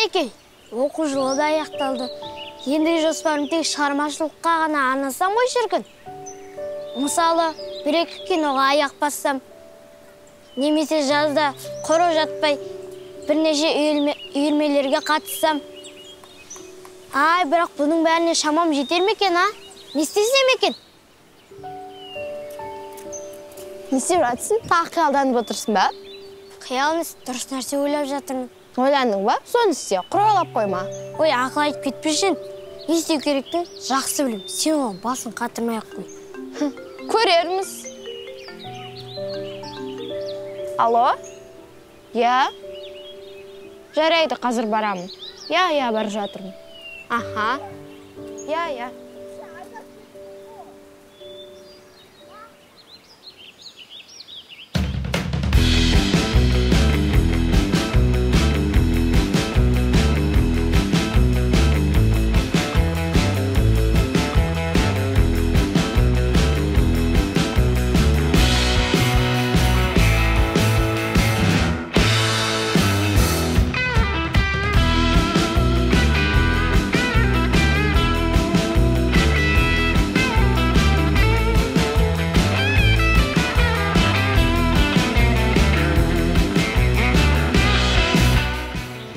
Мінекей, оқу жылы да аяқталды. Ендігі жоспарым тек шығармашылыққа ғана арнасам ғой шіркін. Мысалы, бір-екі киноға аяқ бассам, немесе жазда қоро жатпай, бірнеше үйірмелерге қатыссам. Ай, бірақ бұның бәріне шамам жетер ме екен, а? Не істесем екен? Не істеп жатсың? Тағы қиялданып отырсың ба? Қиял емес, дұрыс нәрсе ойлап жатырмын. Ойландың ба? Соны істе, құралап қойма. Ой, ақыл айтып кетпешін. Не істеу керектігін жақсы білем. Сен оған басын қатырмай-ақ қой. Көрерміз. Алло? Я? Жарайды, қазір барамын. Я барып жатырмын. Аха. Я.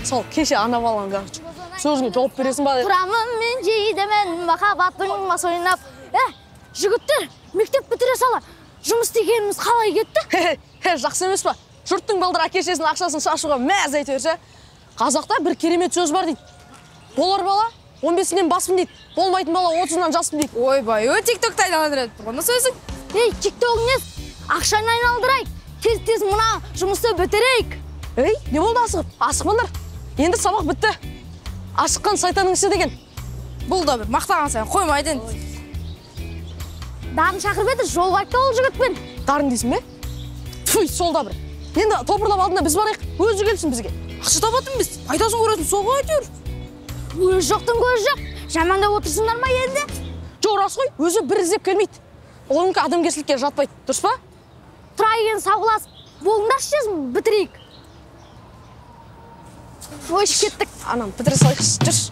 Сол, кеше ана балаңға сөзіңе жауап бересің ба? Тұрамын мен жейдемен, махаббаттың мас ойнап. Жігіттер, мектеп бітіре сала, жұмыс істегеніміз қалай кетті? Жақсы емес па? Жұрттың балдыр әке-шешесінің ақшасын шашуға мәз әйтеуір. Қазақта бір керемет сөз бар дейді. Болар бала 15-нен баспын дейді, болмайтын бала 30-нан жаспын дейді. Ойбай, тиктокты айналдырады. Бұны сөзің? Ей, тикток емес, ақшаны айналдырайық. Тез-тез мұна жұмысты бітірейік. Ей, не болды асығып? Асықмаңдар. Енді сабақ бітті. Ашыққан сайтаның ісі деген. Бұл да бір мақтаған сайын қоймайды. Дарын шақырып еді, жол қайтты ол жігітпен. Дарын дейсің бе? Түй, сол да бір. Енді топырлап алдында біз барайық, өзі келсін бізге. Ақша табатын біз, пайдасын көресін, соға әйтеуір. Өз жоқтың көз жоқ. Жамандап отырсыңдар ма енді? Жоқ, рас қой, өзі бір іздеп келмейді. Олыңқы адамгершілікке жатпайды, дұрыс па? Тұра еген сауғыласып, болыңдаршы жезім, бітірейік. Ой, кеттік. Анам, бітіре салайықшы, жүрші.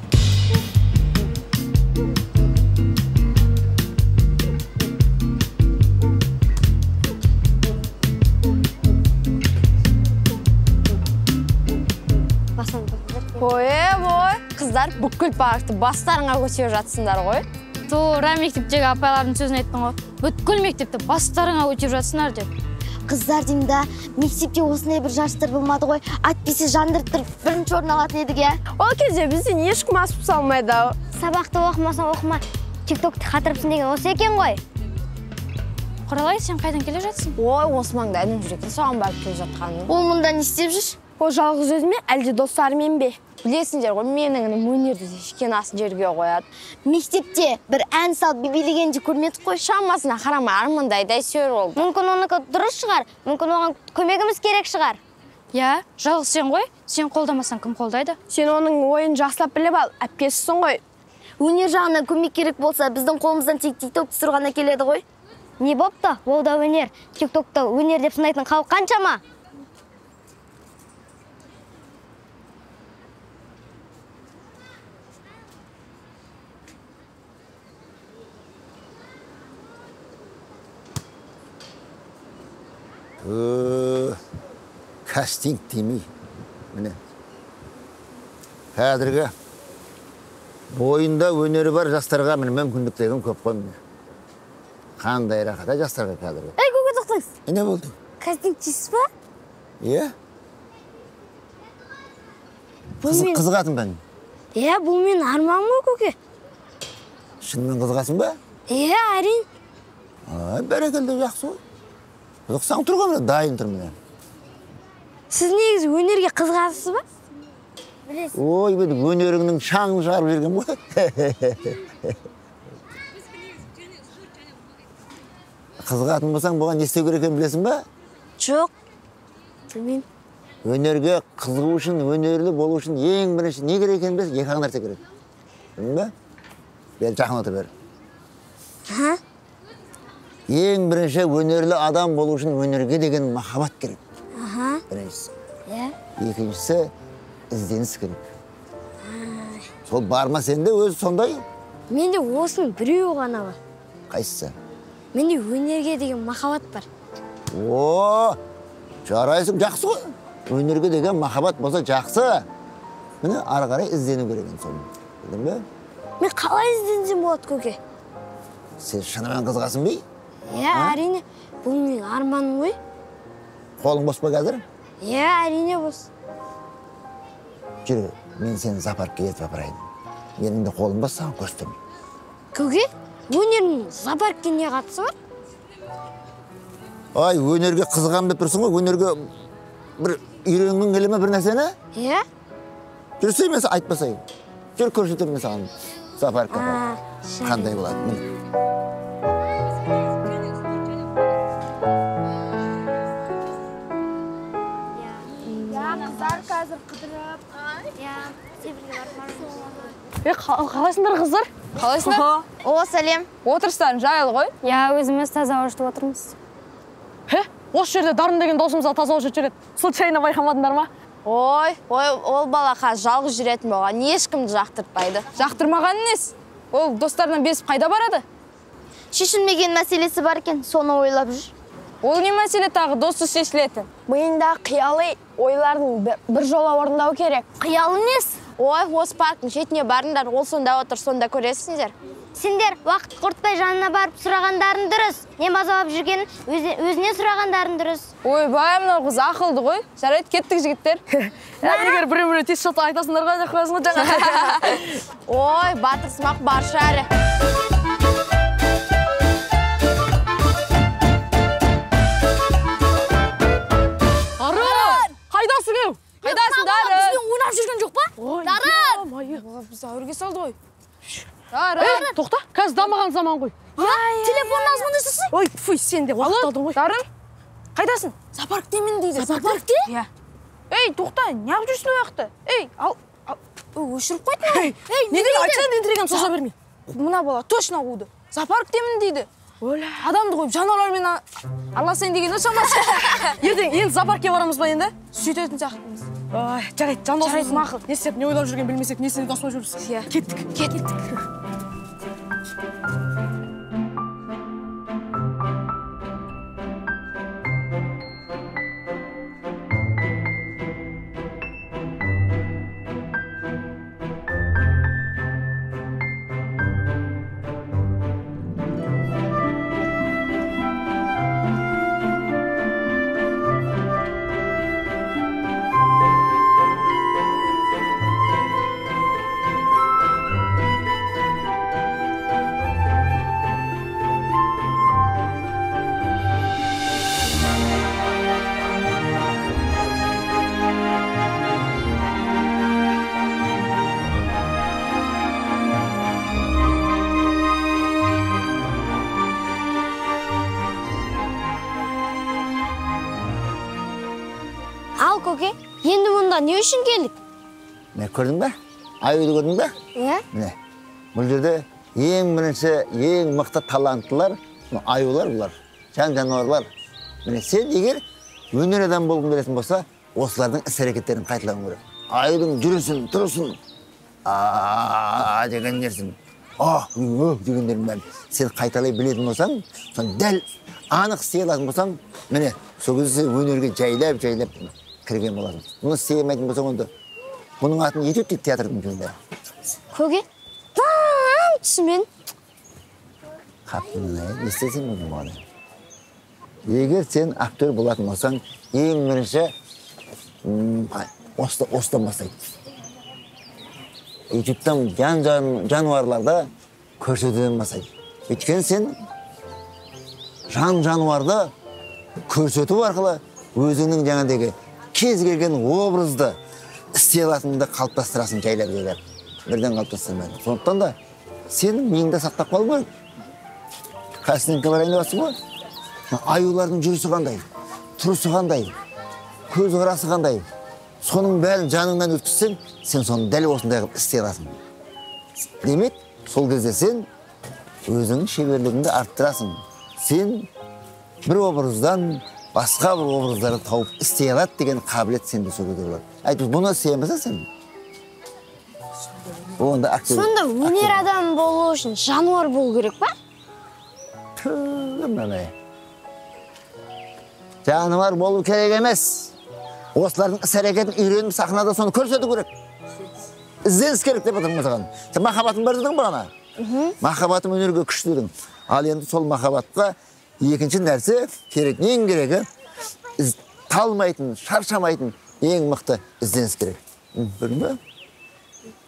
Ой, қыздар бүкіл паркты бастарыңа көтеріп жатсыңдар ғой. Тура мектептегі апайлардың сөзін айттың ғой. Бүткіл мектепті бастарыңа көтеріп жатсыңдар деп. Қыздар деймін да, мектепте осындай бір жарыстар болмады ғой. Әйтпесе жандырып бірінші орын алатын едік, иә? Ол кезде бізден ешкім асып салмайды. Сабақты оқымасаң оқыма, тиктокты қатырыпсың деген осы екен ғой. Құралай, сен қайдан келе жатсың? Ой, осы маңда інім жүректе соған барып келе жатқаным. Ол мұнда не істеп жүр? Ол жалғыз өзіме, әлде достарымен бе? Білесіңдер ғой, менің өнерді шкенасын жерге қояды. Мектепте бір ән салып билегенде көрмедік қой. Шамасына қарамай армандайдай сөр болды. Мүмкін оныкі дұрыс шығар, мүмкін оған көмегіміз керек шығар. Я, жалғыз сен ғой, сен қолдамасаң кім қолдайды? Сен оның ойын жақсылап біліп ал, әпкесісің ғой. Өнер жағынан көмек керек болса, біздің қолымыздан тек тикток түсіру ғана келеді ғой. Не бопты? Ол да өнер. Тиктокта өнер деп сынайтын халық қаншама? Кастинг демей, міне. Қазіргі бойында өнері бар жастарға міне мүмкіндік деген көп қой міне. Қандай рақат жастарға қазіргі. Ей, көке тоқтаңыз. Не болды? Кастинг дейсіз ба? Иә? Қызығатын бәң? Иә, бұл мен арманым ғой, көке. Шынымен қызығасың ба? Иә, әрине. Бәрекелді жақсы ғой. Қызықсаң тұр ғой, дайын тұр міне. Сіз негізі өнерге қызығасыз ба? Білесіз. Ой, өнеріңнің шаңын жарып жүрген ғой. Қызығатын болсаң, бұған не істеу керек екенін білесің ба? Жоқ. Білмеймін. Өнерге қызығу үшін, өнерлі болу үшін ең бірінші не керек екенін білесің? Екі нәрсе керек. Білдің бе? Бері жақын отыр бері. Ең бірінші өнерлі адам болу үшін өнерге деген махаббат керек. Біріншісі. Екіншісі ізденіс керек. Сол барма сенде өзі сондай. Менде осының біреуі ғана бар. Қайсысы? Менде өнерге деген махаббат бар. О, жарайсың, жақсы ғой. Өнерге деген махаббат болса жақсы. Міне, ары қарай іздену керек екен соны. Білдің бе? Мен қалай ізденсем болады, көке? Сен шынымен қызғасың бей? Әрине, бұл менің арманым ғой. Қолың бос па қазір? Әрине бос. Жүр, мен сені зоопаркқа ертіп апарайын. Менің де қолым бос, саған көрсетемін. Көке, өнердің зоопаркке не қатысы бар? Ай, өнерге қызған деп тұрсың ғой, өнерге бір үйренгің келе ме бір нәрсені? Жүрсей мен айтпасай. Жүр көрсетемін мен саған зоопаркқа. Қандай болады? Міне. Қыздар қазір қыдырып. Қалайсыңдар қыздар? Қалайсыңдар? О, сәлем. Отырыстарың жайлы ғой? Өзіміз таза ауышты отырмыз. Осы жерде Дарын деген досымызға таза ауышты жүреді. Случайно байқамадыңдар ма? Ой, ол бала қазір жалғыз жүретін болған, ешкімді жақтыртпайды. Жақтырмаған нес? Ол достарынан безіп қайда барады? Шешілмеген мәселесі бар екен, соны ойлап жүр. Ол не мәселе тағы доссыз шешілетін? Миында қиялы ойлардың бір жола орындау керек. Қиялы нес? Ой, осы парктың шетіне барыңдар, ол сонда отыр, сонда көресіңдер. Сендер уақыт құртпай жанына барып сұрағандарың дұрыс. Не мазалап жүргенін өзіне сұрағандарың дұрыс. Ой, бай, мынау қыз ақылды ғой. Жарайды, кеттік жігіттер. Егер біреу тез шоты айтасыңдар ғой, қойасың ғой жаңа. Ой, батырсымақ баршы әрі. Дарын! Қайдасың еу? Қайдасың, Дарын? Бізбен ойнап жүрген жоқ па? Дарын! Бізді әуірге салды ғой. Дарын! Тоқта, қазір дамаған заман ғой. Телефонын азмандасың. Ой, фуй, сен де уақыт алдың ғой. Дарын? Қайдасың? Зоопарктемін дейді. Зоопаркте? Иә. Ей, тоқта, неғып жүрсің ол яқты? Ей, ал, Өшіріп қойдың. Не дейді, айтсаң ентіреген соза берме. Мына бала точно қуды. Зоопарктемін дейді. Адамды қойып жануарлармен араласайын деген шамасы. Ертең енді зоопаркке барамыз ба енді? Сөйтетін сияқтымыз. Ой, жарайды, жан досымыз. Жарайды, мақұл. Не істеп, не ойлап жүрген білмесек, несіне дос болып жүрміз. Иә. Кеттік. Ал, көке, енді мұнда не үшін келдік? Міне, көрдің бе? Аюды көрдің бе? Міне, бұл жерде ең бірінші, ең мықты таланттылар, аюлар бұлар, жануарлар. Міне, сен егер өнер адам болғың келетін болса, осылардың іс-әрекеттерін қайталауың керек. Аюдың жүрісін, тұрысын, деген нерсін, дегендерін бәрін сен қайталай білетін болсаң, сон дәл анық істей алатын болсаң, міне, сол кезде сен өнерге жайлап кірген боласың. Мұны істемейтін болсаң, онда бұның атын етіп дейді театрдың жүзінде. Көке, түсімен. Қапқынын не істесің мұны маған? Егер сен актер болатын болсаң, ең бірінші осыдан бастайды. Ютубтан жануарларды көрсетуден бастайды. Өйткені сен жануарды көрсету арқылы өзіңнің жаңағыдегі кез келген образды істей алатыныңды қалыптастырасың жайлап. Бірден қалыптастырмайды. Сондықтан да сенің миыңда сақтап қалу керек. Кастингке барайын деватсың ғой. Аюлардың жүрісі қандай, тұрысы қандай, көзқарасы қандай. Соның бәрін жаныңнан өткізсең, сен соны дәл осындай қылып істей аласың. Демек, сол кезде сен өзіңнің шеберлігіңді арттырасың. Сен бір образдан басқа бір образдарды тауып істей алады деген қабілет сенде сол кезде болады. Айтып, бұны істей алмасаң сен. Onda актер. Сонда өнер адамы болу үшін жануар болу керек па? Міне. Жануар болу керек емес. Осылардың іс-әрекетін үйреніп сахнада соны көрсету керек. Ізденіс керек деп отырмын саған. Сен махаббатың бар дедің бағана? Махаббатым өнерге күшті дедің. Ал енді сол махаббатқа екінші нәрсе керек. Ең керегі талмайтын, шаршамайтын ең мықты ізденіс керек. Көрдің бе?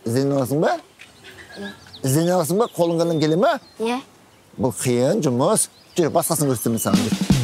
Іздене аласың ба? Іздене аласың ба? Қолыңнан келе ме? Иә. Бұл қиын жұмыс. Жүр, басқасын көрсетемін саған.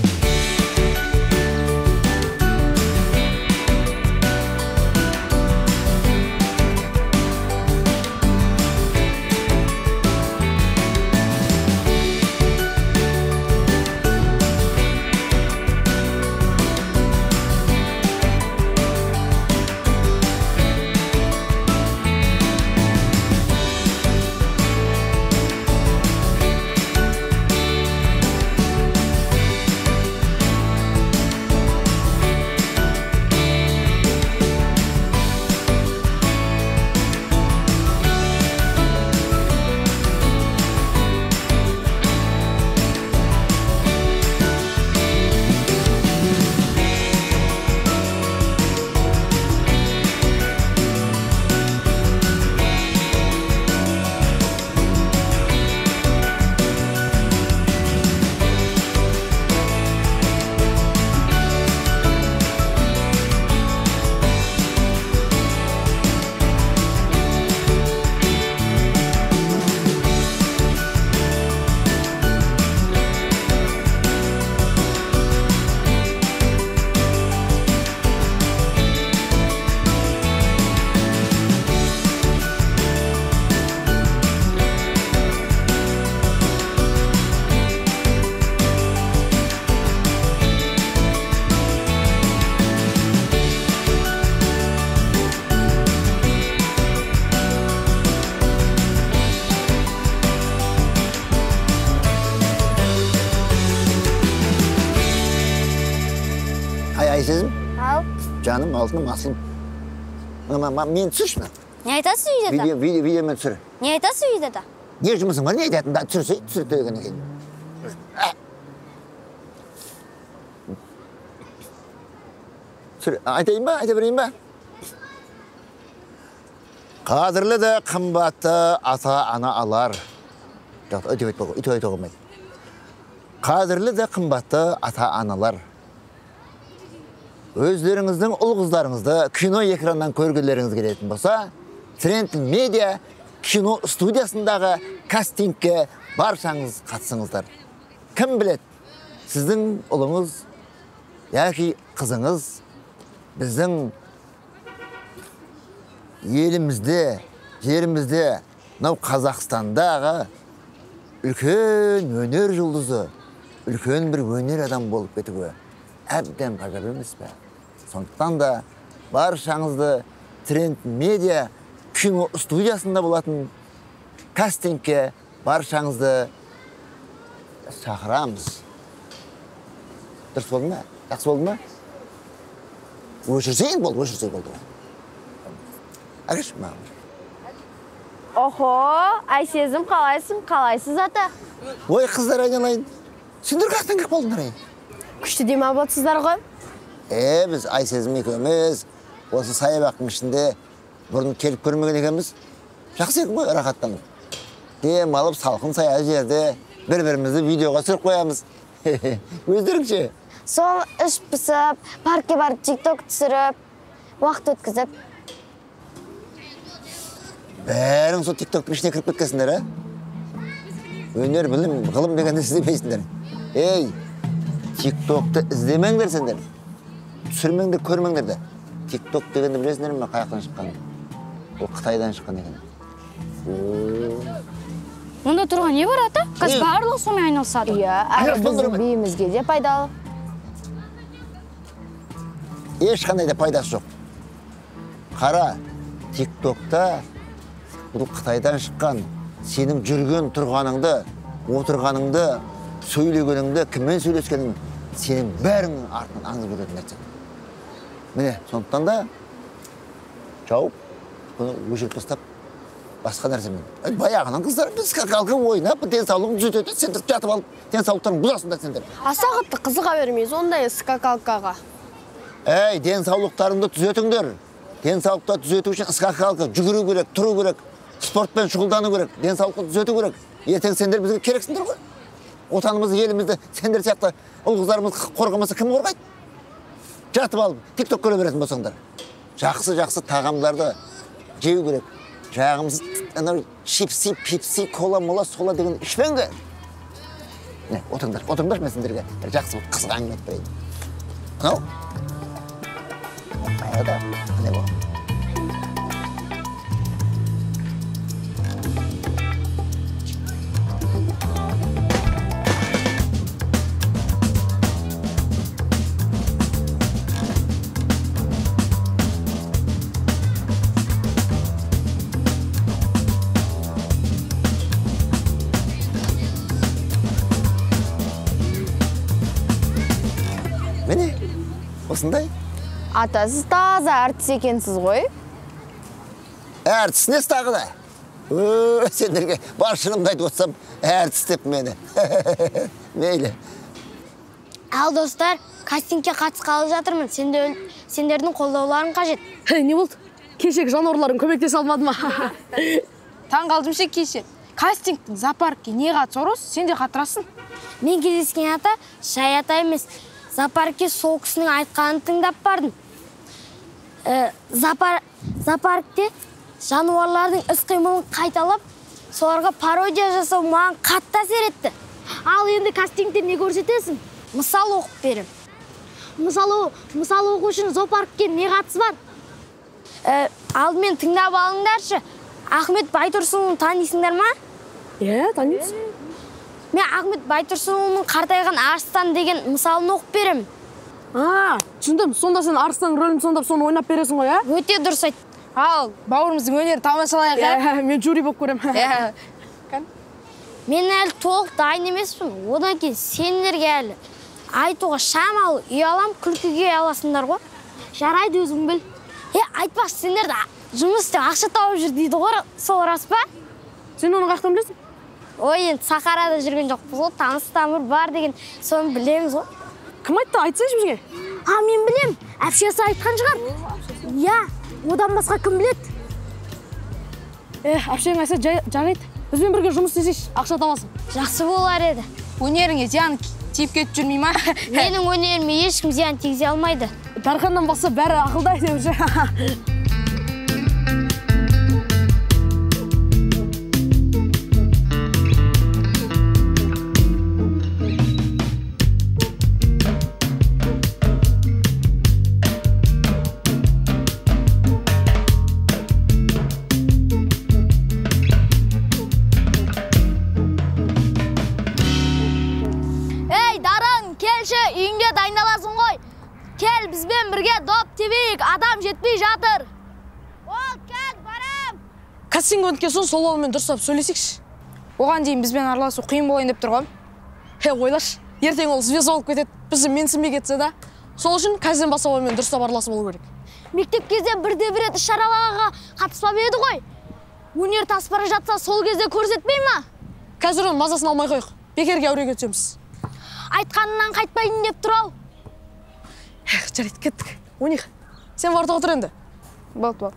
Сезім? Ау. Жаным, алтыным, асылым. Мен түсірші. Не айтасыз үйде? Видеомен түсір. Не айтасыз үйде да? Не жұмысың бар, не айтатын? Түсір деген екен. Айтайын ба? Айта берейін ба? Қадірлі де қымбатты ата-аналар. Өте қоймайды. Қадірлі де қымбатты ата-аналар. Өздеріңіздің ұл қыздарыңызды кино экраннан көргілеріңіз келетін болса, Тренд Медиа кино студиясындағы кастингке баршаңыз қатысыңыздар. Кім білет, сіздің ұлыңыз, яки қызыңыз біздің елімізде, жерімізде, мынау Қазақстандағы үлкен өнер жұлдызы, үлкен бір өнер адам болып кетуі әбден ғажап емес пе? Сондықтан да баршаңызды Тренд Медиа кино студиясында болатын кастингке баршаңызды шақырамыз. Дұрыс болды ма? Жақсы болды ма? Өшірсең болды. Әкеш, маған. Охо, Айсезім қалайсыз ата? Ой, қыздар айналайын. Сендер қақтан кеп болдыңдар ай? Күшті дем алыпсыздар ғой? Біз Айсезім екеуміз осы саябақтың ішінде бұрын келіп көрмеген екенбіз. Жақсы екен ғой, рахаттанып. Дем алып салқын сая жерде бір-бірімізді видеоға түсіріп қоямыз. Өздеріңше. Сол іш пысып, паркке барып тикток түсіріп, уақыт өткізіп. Бәрің сол тиктоктың ішіне кіріп кеткенсіңдер, өнер, білім, ғылым дегенде іздемейсіңдер. Ей, тиктокты іздемеңдер сендер. Түсірмеңдер, көрмеңдер де. Тикток дегенде білесіңдер ме, қаяқтан шыққан? Ол Қытайдан шыққан екен. Онда тұрған не бар ата? Қазір барлығы сонымен айналысады. Иә, біздің биімізге де пайдалы. Ешқандай да пайдасы жоқ. Қара, тиктокта бұл Қытайдан шыққан, сенің жүрген тұрғаныңды, отырғаныңды, сөйлегеніңді, кіммен сөйлескенің, сенің бәріңнің артынан аңыз көретін нәрсе. Міне, сондықтан да жауып, бұны өшіріп тастап, басқа нәрсемен. Баяғынан қыздар біз скакалка ойнап, денсаулығын түзетеді, сендер жатып алып, денсаулықтарын бұзасыңдар сендер. Аса қатты қызыға бермейсіз ондай скакалкаға. Денсаулықтарыңды түзетіңдер. Денсаулықты түзету үшін скакалка жүгіру керек, тұру керек, спортпен шұғылдану керек, денсаулықты түзету керек. Ертең сендер бізге керексіңдер ғой. Отанымызды, елімізді сендер сияқты ұл-қыздарымыз қорғамаса кім қорғайды? Жатып алып, тикток көре беретін болсаңдар. Жақсы тағамдарды жеу керек. Жағымыз чипси, пипси, кола-мола, сола деген ішпеңдер. Отырыңдар мен сендерге жақсы қызға әңгіме айтып берейін. Мынау? Баяғыда, қандай бол? Міне, осындай. Ата, сіз таза әртіс екенсіз ғой? Әртіс несі тағы да? Сендерге бар шынымды айтып отырсам, әртіс деп мені. Мейлі. Ал достар, кастингке қатысқалы жатырмын. Сендердің қолдауларың қажет. Не болды? Кешек жануарларың көмектесе алмады ма? Таң қалдым ше кеше. Кастингтің зоопаркке не қатысы бар осы? Сен де қатырасың. Мен кездескен ата шай ата емес. Зоопаркке сол кісінің айтқанын тыңдап бардым. Зоопаркте жануарлардың іс-қимылын қайталап, соларға пародия жасау маған қатты әсер етті. Ал енді кастингте не көрсетесің? Мысал оқып берем. Мысал оқу үшін зоопаркке не қатысы бар? Алдымен тыңдап алыңдаршы. Ахмет Байтұрсынұлын танисыңдар ма? Танимыз. Мен Ахмет Байтұрсынұлының қартайған арыстан деген мысалын оқып берем. Түсіндім. Сонда сен арыстан рөлін сомдап соны ойнап бересің ғой, Өте дұрыс айт. Ал, бауырымыздың өнері тамашалайық. Мен жюри болып көрем. Мен әлі толық дайын емеспін. Одан кейін сендерге әлі айтуға шамалы ұялам, күлкіге аласыңдар ғой. Жарайды өзің біл. Айтпақшы, сендерді жұмыс істеп ақша тауып жүр дейді ғой, сол рас па? Сен оны қаяқтан білесің? Енді Сахарада жүрген жоқпыз ғой, таныс тамыр бар деген соны білеміз ғой. Кім айтты? Айтсайшы бізге. Мен білем. Әпшесі айтқан шығар. Одан басқа кім біледі? Әпшең айтса жарайды. Бізбен бірге жұмыс істесейші, ақша табасың. Жақсы болар еді. Өнеріңе зиян тиіп кетіп жүрмей ма? Менің өнеріме ешкім зиян тигізе алмайды. Дарханнан басқа бәрі ақылдай демеші. Үйіңде дайындаласың ғой. Кел, бізбен бірге доп тебейік, адам жетпей жатыр. Кел, барам. Кастинг өткен соң сол олмен дұрыстап сөйлесейікші. Оған дейін бізбен араласу қиын болайын деп тұрғам. Ойлаш, ертең ол звезда болып кетеді, бізді менсінбей кетсе да. Сол үшін қазірден бастап олмен дұрыстап араласып болу керек. Мектеп кезде бірде бір рет іс-шараларға қатыспап еді ғой. Өнер тасып бара жатса сол кезде көрсетпей ма? Қазір оның мазасын алмай қойық. Бекерге әуреге түсеміз. Айтқанынан қайтпайын деп тұр ал. Жарайды, кеттік. Оних, сен ортаға тұр енді. Болды.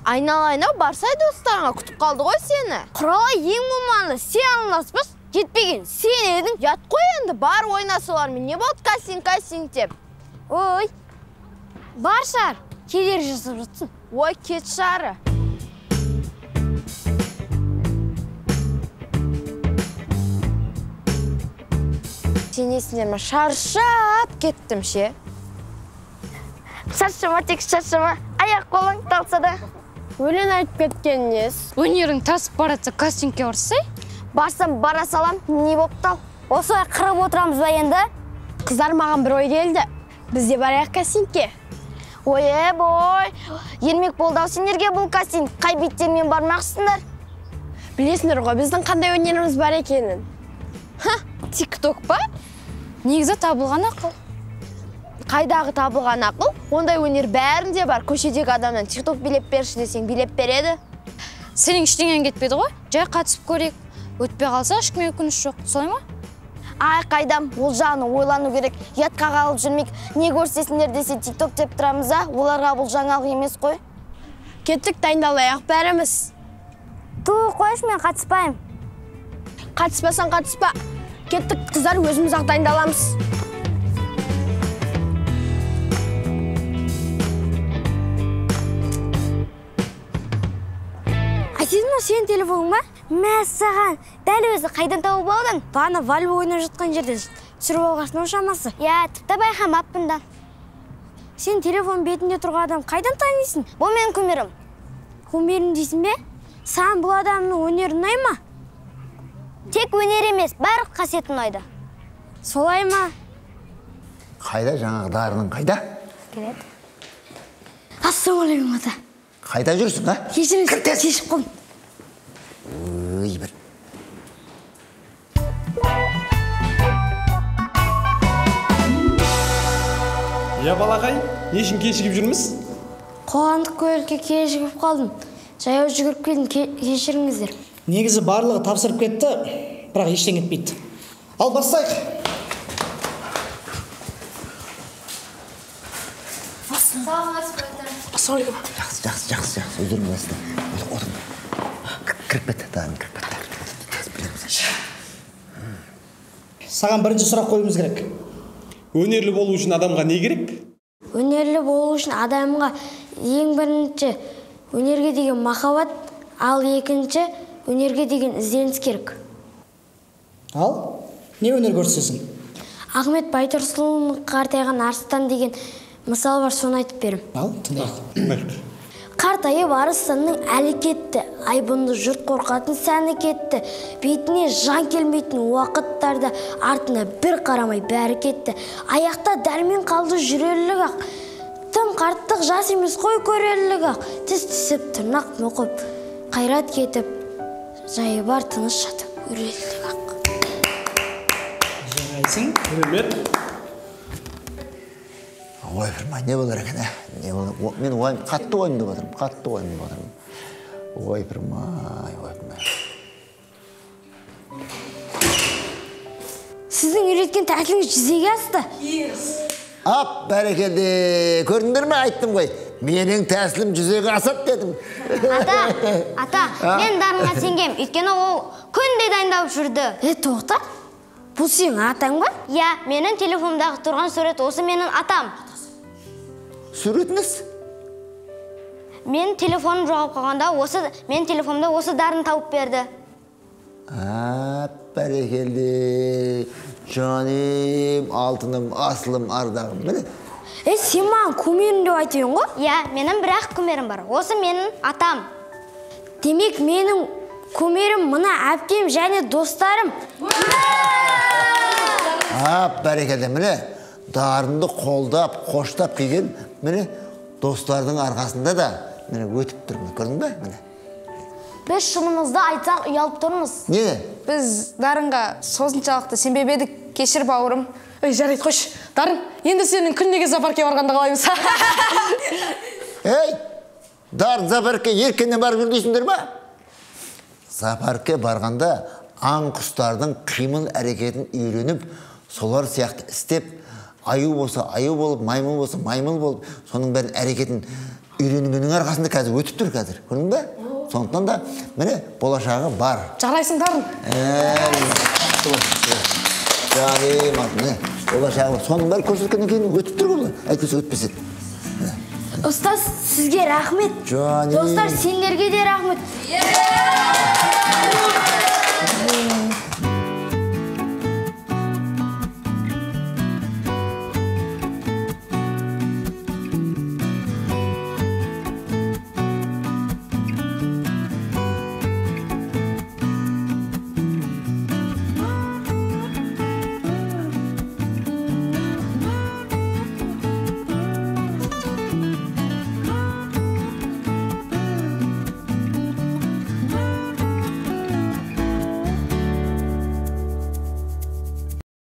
Айналайын-ау, барсай достарыңа күтіп қалды ғой сені. Құралай ең болмағанда сен алынаспыз, жетпеген сен едің. Ят қой енді, бар ойна солармен. Не болды кастинг деп? Ой, бар шар, кедер жасап жатсын. Ой, кет шары. Сен есіңдер ма? Шаршап кеттім ше. Шаршама, тек шаршама. Аяқ қолың талса да. Өлең айтып кеткен нес. Өнерің тасып баратса кастингке барсай? Барсам бара салам, не болып тал? Осылай қырып отырамыз ба енді? Қыздар маған бір ой келді. Бізде барайық кастингке. Ой, ермек болды-ау сендерге бұл кастинг. Қай беттермен бармақсыңдар? Білесіңдер ғой, біздің қандай өнеріміз бар екенін. Тикток па? Негізі табылған ақыл. қайдағы табылған ақыл? Ондай өнер бәрінде бар. Көшедегі адамнан TikTok билеп берші десең, билеп береді. Сенің ештеңең кетпеді ғой? Жай қатысып көрейік. Өтпей қалса ешкімге өкініш жоқ. Солай ма? Ай, қайдам, ол жағын ойлану керек. Ятқа қалып жүрмек. Не көрсесіңдер десе TikTok деп тұрамыз, оларға бұл жаңалық емес қой. Кеттік, дайындалайық бәріміз. Қойшы, мен қатыспайым. Қатыспасаң қатыспа. Кеттік, қыздар, өзіміз ақ дайындаламыз. Айсезім, сен телефоның ба? Мәссаған, дәл өзі қайдан тауып алдың? Бана вальво ойнап жатқан жерде түсіріп алғасының шамасы. Я, тіпті байқамаппын да. Сен телефон бетінде тұрған адам қайдан танисың? Бұл менің кумирім. Кумирім дейсің бе? Саған бұл адамның өнері ұнай ма? Тек өнер емес, барлық қасиеті ұнайды. Солай ма? Қайда жаңағы дарының қайда? Келеді. Ассалаумағалейкум ата. Қайда жүрсің, а? Кешіріңіз, шешіп қойдым. Ой, бір. Я балақай, не үшін кешігіп жүрміз? Қоғамдық көлікке кешігіп қалдым. Жаяу жүгіріп келдім, кешіріңіздер. Негізі барлығы тапсырып кетті, бірақ ештеңе етпейді. Ал бастайық. Ассалаумағалейкум. Жақсы. Өздерің басында. Отыр. Кіріп кетті, дарын кіріп кетті. Саған бірінші сұрақ қоюымыз керек. Өнерлі болу үшін адамға не керек? Өнерлі болу үшін адамға ең бірінші өнерге деген махаббат, ал екінші өнерге деген ізденіс керек. Ал, не өнер көрсетесің? Ахмет Байтұрсынұлының қартайған арыстан деген мысал бар, соны айтып берем. Ал, тыңдайық. Қартайып арыстанның әлі кетті, айбынды жұрт қорқатын сәні кетті. Бетіне жан келмейтін уақыттарда артына бір қарамай бәрі кетті. Аяқта дәрмен қалды жүрерлік ақ. Тым қарттық жас емес қой көрерлік ақ. Тіс түсіп, тырнақ мұқып, қайрат кетіп, жайы бар тыныш жатып өрелік ақ. Жарайсың. Рахмет. Ой, бірма, не болар екен, ә? Мен қатты ойымды батырым. Ой, бірмай. Сіздің үйреткен тәсіліңіз жүзеге асты? Ап, бәрекелді. Көрдіңдер ме, айттым ғой. Менің тәсілім жүзеге асады дедім. Ата, мен дарынға сенгем, өйткені ол күнде дайындап жүрді. Тоқта, бұл сенің атаң ба? Я, менің телефонымдағы тұрған сурет осы менің атам. Суретіңіз? Мен телефоным жоғалып қалғанда, мен телефонымда осы дарын тауып берді. Бәрекелді. Жаным, алтыным, асылым, ардағым. Міне? Сен маған кумирім деп айтуын ғой? Я, менің бір-ақ кумирім бар. Осы менің атам. Демек, менің кумирім мына әпкем және достарым. Бәрекелді, міне? Дарынды қолдап, қоштап келген, міне, достардың арқасында да, міне, өтіп тұрмыз. Көрдің бе? Міне. Біз шынымызды айтсақ ұялып тұрмыз. Не? Біз Дарынға созыншалықты сенбеп едік, кешір бауырым. Жарайды, қош. Дарын, енді сенің күннеге Запарке барғанда қалаймыз. Дарын, Запарке еркеннен барып жүр дейсіңдер ма? Запарке барғанда аң құстардың қимыл әрекетін үйреніп, солар сияқты істеп, аю болса аю болып, маймыл болса маймыл болып, соның бәрін әрекетін үйренгеннің арқасында қазір өтіп тұр қазір. Көрдің бе? Сондықтан да, міне, болашағы бар. Жарайсың, Дарын. Жарайым, міне, болашағы бар. Соның бәрі көрсеткеннен кейін өтіп тұр бұл. Әйтпесе өтпесе. Ұстаз, сізге рахмет. Достар, сендерге де рахмет.